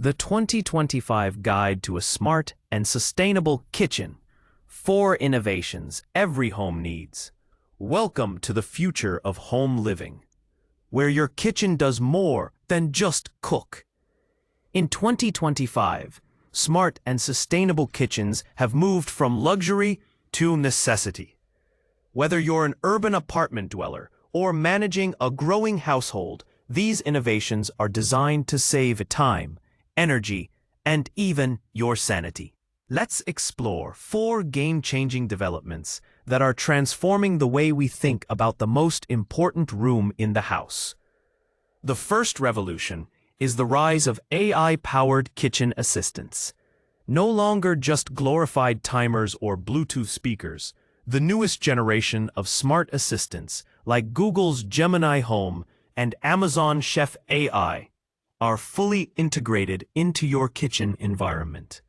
The 2025 Guide to a Smart and Sustainable Kitchen. 4 innovations every home needs. Welcome to the future of home living, where your kitchen does more than just cook. In 2025, smart and sustainable kitchens have moved from luxury to necessity. Whether you're an urban apartment dweller or managing a growing household, these innovations are designed to save time, energy, and even your sanity. Let's explore 4 game-changing developments that are transforming the way we think about the most important room in the house. The first revolution is the rise of AI-powered kitchen assistants. No longer just glorified timers or Bluetooth speakers, the newest generation of smart assistants like Google's Gemini Home and Amazon Chef AI are fully integrated into your kitchen environment.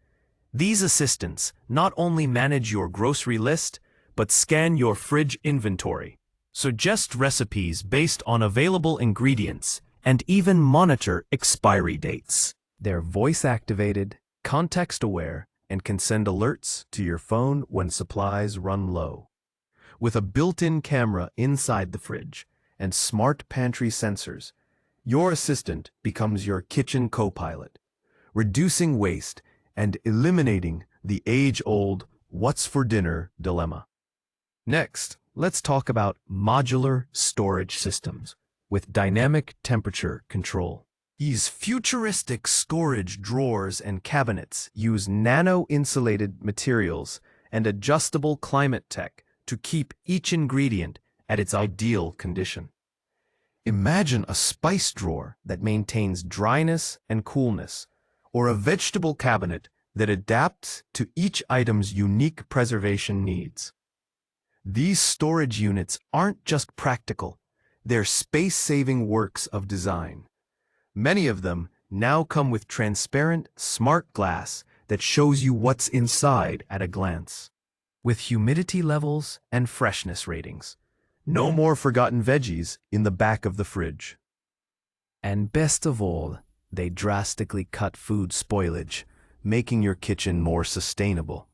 These assistants not only manage your grocery list, but scan your fridge inventory, suggest recipes based on available ingredients, and even monitor expiry dates. They're voice-activated, context-aware, and can send alerts to your phone when supplies run low. With a built-in camera inside the fridge and smart pantry sensors, your assistant becomes your kitchen co-pilot, reducing waste and eliminating the age-old "what's for dinner" dilemma. Next, let's talk about modular storage systems with dynamic temperature control. These futuristic storage drawers and cabinets use nano-insulated materials and adjustable climate tech to keep each ingredient at its ideal condition. Imagine a spice drawer that maintains dryness and coolness, or a vegetable cabinet that adapts to each item's unique preservation needs. These storage units aren't just practical, they're space-saving works of design. Many of them now come with transparent, smart glass that shows you what's inside at a glance. With humidity levels and freshness ratings. No more forgotten veggies in the back of the fridge. And best of all, they drastically cut food spoilage, making your kitchen more sustainable.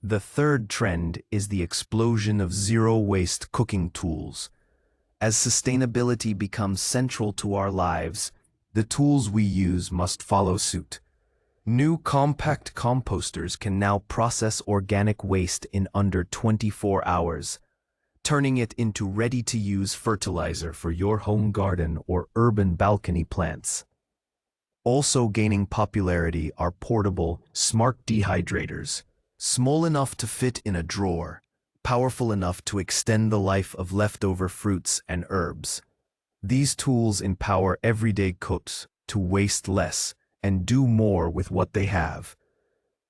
The third trend is the explosion of zero-waste cooking tools. As sustainability becomes central to our lives, the tools we use must follow suit. New compact composters can now process organic waste in under 24 hours, turning it into ready-to-use fertilizer for your home garden or urban balcony plants. Also gaining popularity are portable, smart dehydrators, small enough to fit in a drawer, powerful enough to extend the life of leftover fruits and herbs. These tools empower everyday cooks to waste less and do more with what they have.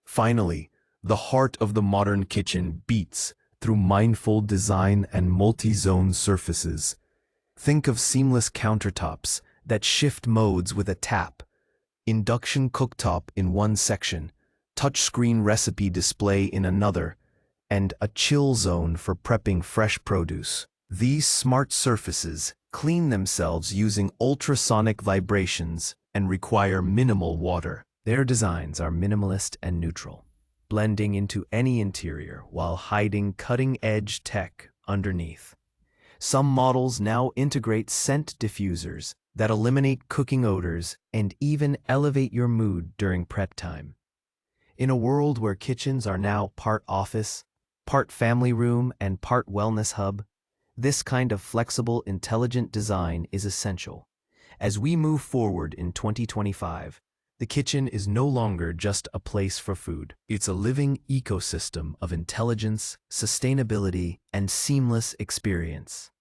Finally, the heart of the modern kitchen beats through mindful design and multi-zone surfaces. Think of seamless countertops that shift modes with a tap, induction cooktop in one section, touchscreen recipe display in another, and a chill zone for prepping fresh produce. These smart surfaces clean themselves using ultrasonic vibrations and require minimal water. Their designs are minimalist and neutral, blending into any interior while hiding cutting-edge tech underneath. Some models now integrate scent diffusers that eliminate cooking odors and even elevate your mood during prep time. In a world where kitchens are now part office, part family room, and part wellness hub, this kind of flexible, intelligent design is essential. As we move forward in 2025, the kitchen is no longer just a place for food. It's a living ecosystem of intelligence, sustainability, and seamless experience.